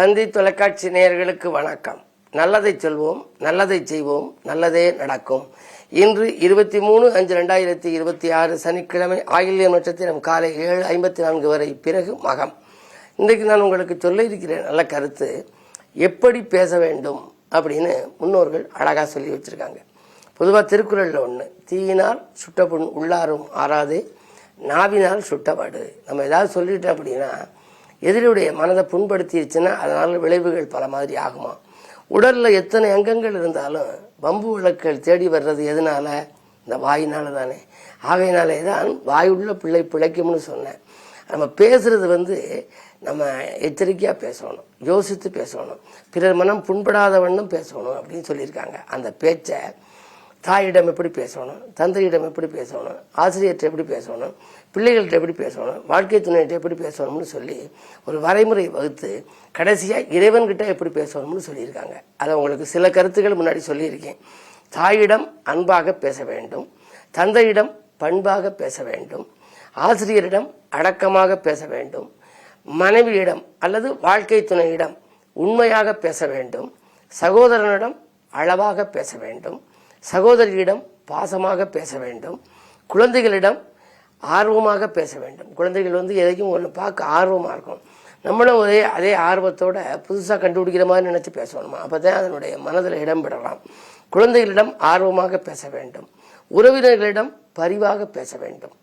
தந்தி தொலைக்காட்சி நேயர்களுக்கு வணக்கம். நல்லதை சொல்வோம், நல்லதை செய்வோம், நல்லதே நடக்கும். இன்று 23/5/2026 சனிக்கிழமை, ஆயில்யம் நட்சத்திரம், காலை 7:54 வரை, பிறகு மகம். இன்றைக்கு நான் உங்களுக்கு சொல்ல இருக்கிறேன் நல்ல கருத்து. எப்படி பேச வேண்டும் அப்படின்னு முன்னோர்கள் அழகா சொல்லி வச்சிருக்காங்க. பொதுவாக திருக்குறளில் ஒன்று, தீயினால் சுட்ட புண் உள்ளாரும் ஆறாதே, நாவினால் சுட்டபாடு. நம்ம ஏதாவது சொல்லிட்டோம் அப்படின்னா எதிரியுடைய மனதை புண்படுத்திடுச்சுன்னா அதனால் விளைவுகள் பல மாதிரி ஆகுமா. உடலில் எத்தனை அங்கங்கள் இருந்தாலும் வம்பு வழக்குகள் தேடி வர்றது எதனால? இந்த வாயினால தானே. ஆகையினாலே தான் வாயுள்ள பிள்ளை பிழைக்கும்னு சொன்னேன். நம்ம பேசுறது நம்ம எச்சரிக்கையாக பேசணும், யோசித்து பேசணும், பிறர் மனம் புண்படாத வண்ணம் பேசணும் அப்படின்னு சொல்லியிருக்காங்க. அந்த பேச்சை தாயிடம் எப்படி பேசணும், தந்தையிடம் எப்படி பேசணும், ஆசிரியர்கிட்ட எப்படி பேசணும், பிள்ளைகள்கிட்ட எப்படி பேசணும், வாழ்க்கை துணையிட்ட எப்படி பேசணும்னு சொல்லி ஒரு வரைமுறை வகுத்து கடைசியாக இறைவன்கிட்ட எப்படி பேசணும்னு சொல்லியிருக்காங்க. அதை உங்களுக்கு சில கருத்துக்கள் முன்னாடி சொல்லியிருக்கேன். தாயிடம் அன்பாக பேச வேண்டும், தந்தையிடம் பண்பாக பேச வேண்டும், ஆசிரியரிடம் அடக்கமாக பேச வேண்டும், மனைவியிடம் அல்லது வாழ்க்கை துணையிடம் உண்மையாக பேச வேண்டும், சகோதரனிடம் அளவாக பேச வேண்டும், சகோதரியிடம் பாசமாக பேச வேண்டும், குழந்தைகளிடம் ஆர்வமாக பேச வேண்டும். குழந்தைகள் எதையும் ஒன்று பார்க்க ஆர்வமாக இருக்கும். நம்மளும் அதே ஆர்வத்தோட புதுசாக கண்டுபிடிக்கிற மாதிரி நினச்சி பேசணுமா, அப்போ தான் அதனுடைய மனதில் இடம் பெறலாம். குழந்தைகளிடம் ஆர்வமாக பேச வேண்டும், உறவினர்களிடம் பரிவாக பேச வேண்டும்,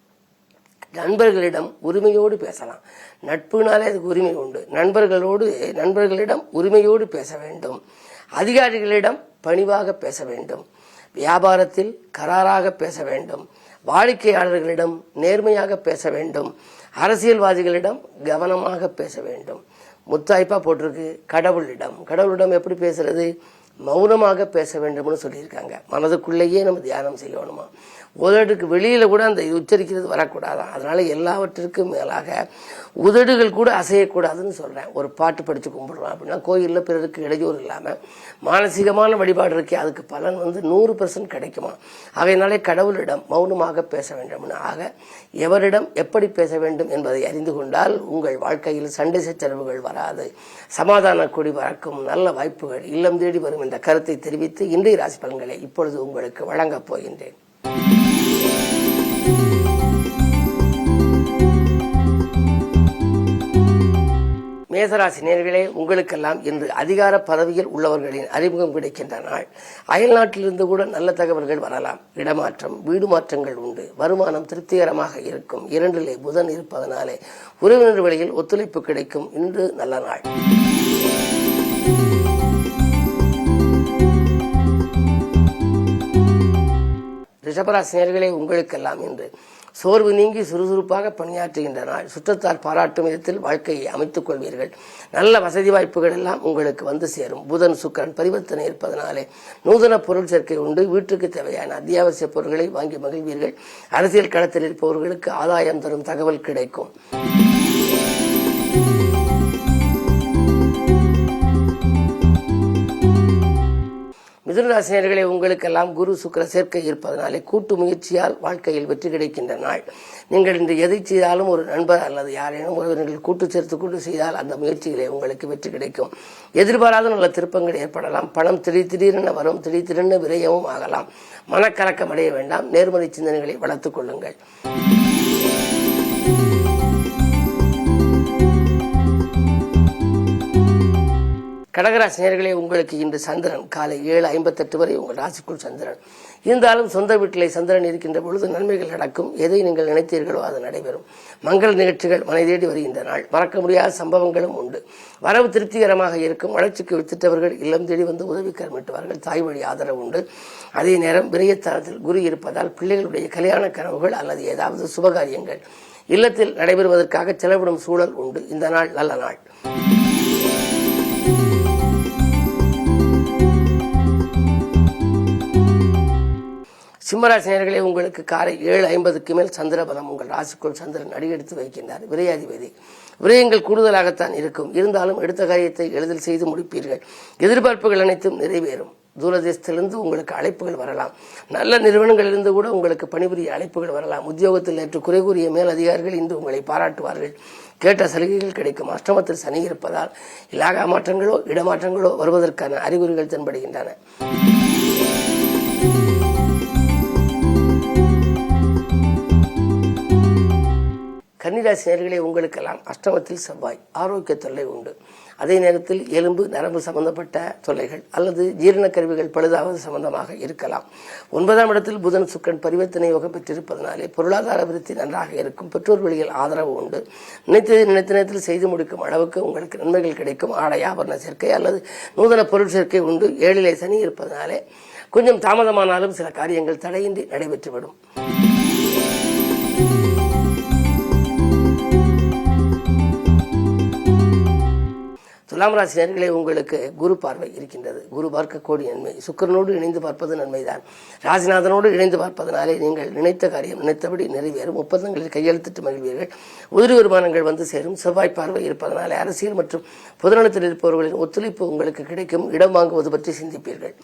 நண்பர்களிடம் உரிமையோடு பேசலாம். நட்புனாலே அதுக்கு உரிமை உண்டு. நண்பர்களிடம் உரிமையோடு பேச வேண்டும், அதிகாரிகளிடம் பணிவாக பேச வேண்டும், வியாபாரத்தில் கராராக பேச வேண்டும், வாடிக்கையாளர்களிடம் நேர்மையாக பேச வேண்டும், அரசியல்வாதிகளிடம் கவனமாக பேச வேண்டும். முத்தாய்ப்பா போட்டிருக்கு கடவுளிடம் எப்படி பேசுறது? மௌனமாக பேச வேண்டும்னு சொல்லியிருக்காங்க. மனதுக்குள்ளேயே நம்ம தியானம் செய்யணுமா. உதடுக்கு வெளியில கூட அந்த உச்சரிக்கிறது வரக்கூடாதான். அதனால எல்லாவற்றிற்கும் மேலாக உதடுகள் கூட அசையக்கூடாதுன்னு சொல்றேன். ஒரு பாட்டு படிச்சு கும்பிடுறோம் அப்படின்னா கோயிலில் பிறருக்கு இடையூறு இல்லாம மானசீகமான வழிபாடு இருக்கே, அதுக்கு பலன் 100% கிடைக்குமா. ஆகையினாலே கடவுளிடம் மௌனமாக பேச வேண்டும்னு. ஆக எவரிடம் எப்படி பேச வேண்டும் என்பதை அறிந்து கொண்டால் உங்கள் வாழ்க்கையில் சண்டை சச்சரவுகள் வராது, சமாதான கொடி பறக்கும், நல்ல வாய்ப்புகள் இல்லம் தேடி வரும் என்ற கருத்தை தெரிவித்து இன்றைய ராசி பலன்களை இப்பொழுது உங்களுக்கு வழங்கப் போகின்றேன். மேசராசி நேயர்களே, உங்களுக்கெல்லாம் இன்று அதிகார பதவியில் உள்ளவர்களின் அறிமுகம் கிடைக்கின்ற நாள். அயல் நாட்டிலிருந்து கூட நல்ல தகவல்கள் வரலாம். இடமாற்றம், வீடு மாற்றங்கள் உண்டு. வருமானம் திருப்திகரமாக இருக்கும். 2லே புதன் இருப்பதனாலே உறவினர் வழியில் ஒத்துழைப்பு கிடைக்கும். இன்று நல்ல நாள். ரிஷபராசி நேயர்களே, உங்களுக்கெல்லாம் இன்று சோர்வு நீங்கி சுறுசுறுப்பாக பணியாற்றுகின்ற நாள். சுற்றத்தார் பாராட்டும் விதத்தில் வாழ்க்கையை அமைத்துக் கொள்வீர்கள். நல்ல வசதி வாய்ப்புகள் எல்லாம் உங்களுக்கு சேரும். புதன் சுக்கிரன் பரிவர்த்தனை இருப்பதனாலே நூதன பொருள் சேர்க்கை உண்டு. வீட்டுக்கு தேவையான அத்தியாவசிய பொருட்களை வாங்கி மகிழ்வீர்கள். அரசியல் களத்தில் இருப்பவர்களுக்கு ஆதாயம் தரும் தகவல் கிடைக்கும். மிதுனராசினியர்களே, உங்களுக்கெல்லாம் குரு சுக்கிர சேர்க்கை இருப்பதனாலே கூட்டு முயற்சியால் வாழ்க்கையில் வெற்றி கிடைக்கின்ற நாள். நீங்கள் இன்று எதை செய்தாலும் ஒரு நண்பர் அல்லது யாரேனும் ஒருவர்கள் கூட்டு சேர்த்து கொண்டு செய்தால் அந்த முயற்சிகளே உங்களுக்கு வெற்றி கிடைக்கும். எதிர்பாராத நல்ல திருப்பங்கள் ஏற்படலாம். பணம் திடீரென வரும், திடீரென விரயமும் ஆகலாம். மனக்கலக்கம் அடைய வேண்டாம். நேர்மறை சிந்தனைகளை வளர்த்துக் கொள்ளுங்கள். கடகராசி நேயர்களே, உங்களுக்கு இன்று சந்திரன் காலை 7:58 வரை உங்கள் ராசிக்குள் சந்திரன் இருந்தாலும் சொந்த வீட்டிலே சந்திரன் இருக்கின்ற பொழுது நன்மைகள் நடக்கும். எதை நீங்கள் நினைத்தீர்களோ அது நடைபெறும். மங்கள நிகழ்ச்சிகள் மனை தேடி வருகின்ற நாள். மறக்க முடியாத சம்பவங்களும் உண்டு. வரவு திருப்திகரமாக இருக்கும். வளர்ச்சிக்கு வித்திட்டவர்கள் இல்லம் தேடி வந்து உதவிக்கரம் மீட்டுவார்கள். தாய் வழி ஆதரவு உண்டு. அதே நேரம் விரயத்தனத்தில் குரு இருப்பதால் பிள்ளைகளுடைய கல்யாண கனவுகள் அல்லது ஏதாவது சுபகாரியங்கள் இல்லத்தில் நடைபெறுவதற்காக செலவிடும் சூழல் உண்டு. இந்த நாள் நல்ல நாள். சிம்மராசி நேயர்களே, உங்களுக்கு காலை 7:50 மேல் சந்திரபலம் உங்கள் ராசிக்குள் சந்திரன் அடியெடுத்து வைக்கின்றார். விரையாதிபதி. விரயங்கள் கூடுதலாகத்தான் இருக்கும். இருந்தாலும் எடுத்த காரியத்தை எளிதில் செய்து முடிப்பீர்கள். எதிர்பார்ப்புகள் அனைத்தும் நிறைவேறும். தூரதேசத்திலிருந்து உங்களுக்கு அழைப்புகள் வரலாம். நல்ல நிறுவனங்களிலிருந்து கூட உங்களுக்கு பணிபுரிய அழைப்புகள் வரலாம். உத்தியோகத்தில் நேற்று குறை கூறிய மேல் அதிகாரிகள் இன்று உங்களை பாராட்டுவார்கள். கேட்ட சலுகைகள் கிடைக்கும். அஷ்டமத்தில் சனி இருப்பதால் இலாகா மாற்றங்களோ இடமாற்றங்களோ வருவதற்கான அறிகுறிகள் தென்படுகின்றன. கன்னிராசி நேயர்களே, உங்களுக்கெல்லாம் அஷ்டமத்தில் செவ்வாய், ஆரோக்கிய தொல்லை உண்டு. அதே நேரத்தில் எலும்பு நரம்பு சம்பந்தப்பட்ட தொல்லைகள் அல்லது ஜீரண கருவிகள் பழுதாவது சம்பந்தமாக இருக்கலாம். 9ஆம் இடத்தில் புதன் சுக்கிரன் பரிவர்த்தனை யோகம் பெற்றிருப்பதனாலே பொருளாதார விருத்தி நன்றாக இருக்கும். பெற்றோர் வழியில் ஆதரவு உண்டு. நினைத்த நேரத்தில் செய்து முடிக்கும் அளவுக்கு உங்களுக்கு நன்மைகள் கிடைக்கும். ஆடை ஆபரண சேர்க்கை அல்லது நூதன பொருள் சேர்க்கை உண்டு. 7லே சனி இருப்பதனாலே கொஞ்சம் தாமதமானாலும் சில காரியங்கள் தடையின்றி நடைபெற்றுவிடும். துலாம் ராசி நேயர்களே, உங்களுக்கு குரு பார்வை இருக்கின்றது. குரு பார்க்க கோடி நன்மை. சுக்கிரனோடு இணைந்து பார்ப்பது நன்மைதான். ராசிநாதனோடு இணைந்து பார்ப்பதனாலே நீங்கள் நினைத்த காரியம் நினைத்தபடி நிறைவேறும். ஒப்பந்தங்களில் கையெழுத்திட்டு மகிழ்வீர்கள். உதிரி வருமானங்கள் வந்து சேரும். செவ்வாய் பார்வை இருப்பதனாலே அரசியல் மற்றும் பொதுநலத்தில் இருப்பவர்களின் ஒத்துழைப்பு உங்களுக்கு கிடைக்கும். இடம் வாங்குவது பற்றி சிந்திப்பீர்கள்.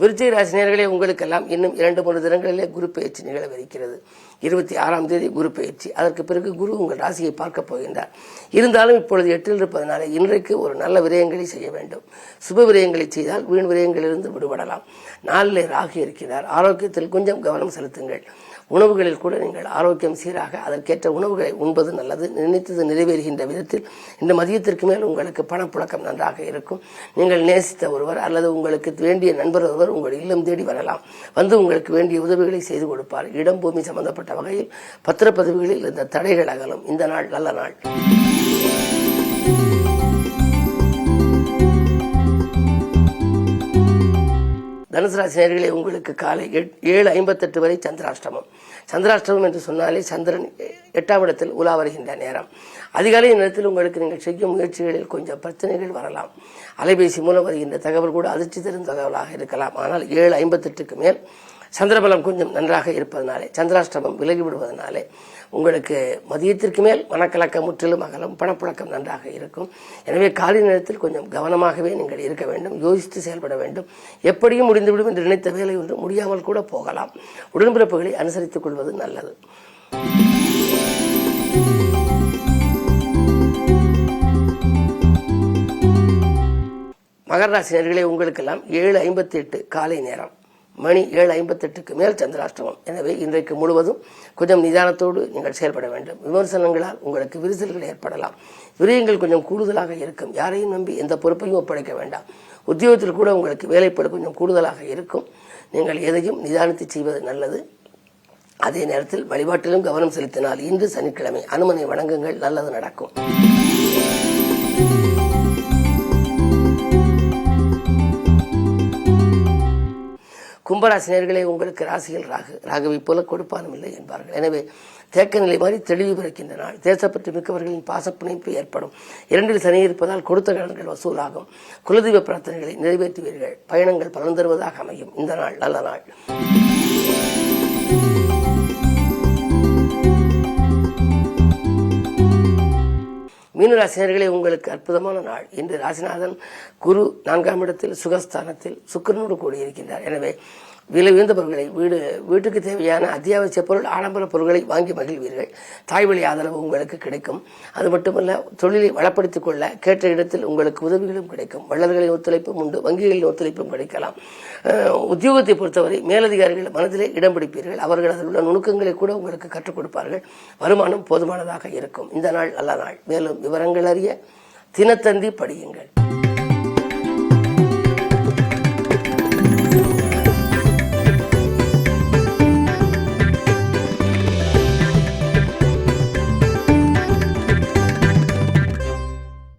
விருச்சிக ராசி நேயர்களே, உங்களுக்கெல்லாம் இன்னும் 2-3 தினங்களிலே குரு பயிற்சி நிகழவிருக்கிறது. 26ஆம் தேதி குரு பயிற்சி. அதற்கு பிறகு குரு உங்கள் ராசியை பார்க்க போகின்றார். இருந்தாலும் இப்பொழுது 8ல் இருப்பதனால இன்றைக்கு ஒரு நல்ல விரயங்களை செய்ய வேண்டும். சுப விரயங்களை செய்தால் வீண் விரயங்களிலிருந்து விடுபடலாம். 4லே ராகு இருக்கிறார். ஆரோக்கியத்தில் கொஞ்சம் கவனம் செலுத்துங்கள். உணவுகளில் கூட நீங்கள் ஆரோக்கியம் சீராக அதற்கேற்ற உணவுகளை உண்பது நல்லது. நினைத்தது நிறைவேறுகின்ற விதத்தில் இந்த மதியத்திற்கு மேல் உங்களுக்கு பணப்புழக்கம் நன்றாக இருக்கும். நீங்கள் நேசித்த ஒருவர் அல்லது உங்களுக்கு வேண்டிய நண்பர் ஒருவர் உங்கள் இல்லம் தேடி வரலாம். வந்து உங்களுக்கு வேண்டிய உதவிகளை செய்து கொடுப்பார். இடம் பூமி சம்பந்தப்பட்ட வகையில் பத்திரப்பதிவுகளில் இந்த தடைகள் அகலும். இந்த நாள் நல்ல நாள். தனுசு ராசி நேயர்களே, உங்களுக்கு காலை 7:58 வரை சந்திராஷ்டமம். சந்திராஷ்டமம் என்று சொன்னாலே சந்திரன் 8ஆம் இடத்தில் உலா வருகின்ற நேரம். அதிகாலை நேரத்தில் உங்களுக்கு நீங்கள் செய்யும் முயற்சிகளில் கொஞ்சம் பிரச்சனைகள் வரலாம். அலைபேசி மூலம் வருகின்ற தகவல் கூட அதிர்ச்சி தரும் தகவலாக இருக்கலாம். ஆனால் 7:58க்கு மேல் சந்திரபலம் கொஞ்சம் நன்றாக இருப்பதனாலே, சந்திராஷ்டமம் விலகிவிடுவதனாலே உங்களுக்கு மதியத்திற்கு மேல் மனக்கலக்கம் முற்றிலும் அகலும். பணப்புழக்கம் நன்றாக இருக்கும். எனவே காலை நேரத்தில் கொஞ்சம் கவனமாகவே நீங்கள் இருக்க வேண்டும். யோசித்து செயல்பட வேண்டும். எப்படியும் முடிந்துவிடும் என்று நினைத்த வேலை ஒன்று முடியாமல் கூட போகலாம். உடன்பிறப்புகளை அனுசரித்துக் கொள்வது நல்லது. மகர ராசி நேயர்களே, உங்களுக்கெல்லாம் 7:58 காலை நேரம். மணி 7:58க்கு மேல் சந்திராஷ்டமம். எனவே இன்றைக்கு முழுவதும் கொஞ்சம் நிதானத்தோடு நீங்கள் செயல்பட வேண்டும். விமர்சனங்களால் உங்களுக்கு விரிசல்கள் ஏற்படலாம். விரயங்கள் கொஞ்சம் கூடுதலாக இருக்கும். யாரையும் நம்பி எந்த பொறுப்பையும் ஒப்படைக்க வேண்டாம். உத்தியோகத்தில் கூட உங்களுக்கு வேலைப்படு கொஞ்சம் கூடுதலாக இருக்கும். நீங்கள் எதையும் நிதானித்து செய்வது நல்லது. அதே நேரத்தில் வழிபாட்டிலும் கவனம் செலுத்தினால் இன்று சனிக்கிழமை அனுமனை வணங்குங்கள், நல்லது நடக்கும். கும்பராசி நேயர்களே, உங்களுக்கு ராசியில் ராகுவை போல கொடுப்பானும் இல்லை என்பார்கள். எனவே தேக்க நிலை மாறி தெளிவு பிறக்கின்ற நாள். தேசப்பற்று மிக்கவர்களின் பாசப்பிணைப்பு ஏற்படும். 2ல் சனி இருப்பதால் கொடுத்த கடன்கள் வசூலாகும். குலதெய்வ பிரார்த்தனைகளை நிறைவேற்றுவீர்கள். பயணங்கள் பலன் தருவதாக அமையும். இந்த நாள் நல்ல நாள். மீனராசினியர்களே, உங்களுக்கு அற்புதமான நாள். இன்று ராசிநாதன் குரு 4ஆம் இடத்தில் சுகஸ்தானத்தில் சுக்கிரனோடு கூடியிருக்கின்றார். எனவே விலை உயர்ந்த பொருட்களை வீட்டுக்கு தேவையான அத்தியாவசிய பொருள் ஆடம்பர பொருட்களை வாங்கி மகிழ்வீர்கள். தாய்வழி ஆதரவு உங்களுக்கு கிடைக்கும். அது மட்டுமல்ல, தொழிலை வளப்படுத்திக் கொள்ள கேட்ட இடத்தில் உங்களுக்கு உதவிகளும் கிடைக்கும். வள்ளல்களின் ஒத்துழைப்பும் உண்டு. வங்கிகளின் ஒத்துழைப்பும் கிடைக்கலாம். உத்தியோகத்தை பொறுத்தவரை மேலதிகாரிகள் மனதிலே இடம் பிடிப்பீர்கள். அவர்கள் அதில் உள்ள நுணுக்கங்களை கூட உங்களுக்கு கற்றுக் கொடுப்பார்கள். வருமானம் போதுமானதாக இருக்கும். இந்த நாள் நல்ல நாள். மேலும் விவரங்கள் அறிய தினத்தந்தி படியுங்கள்.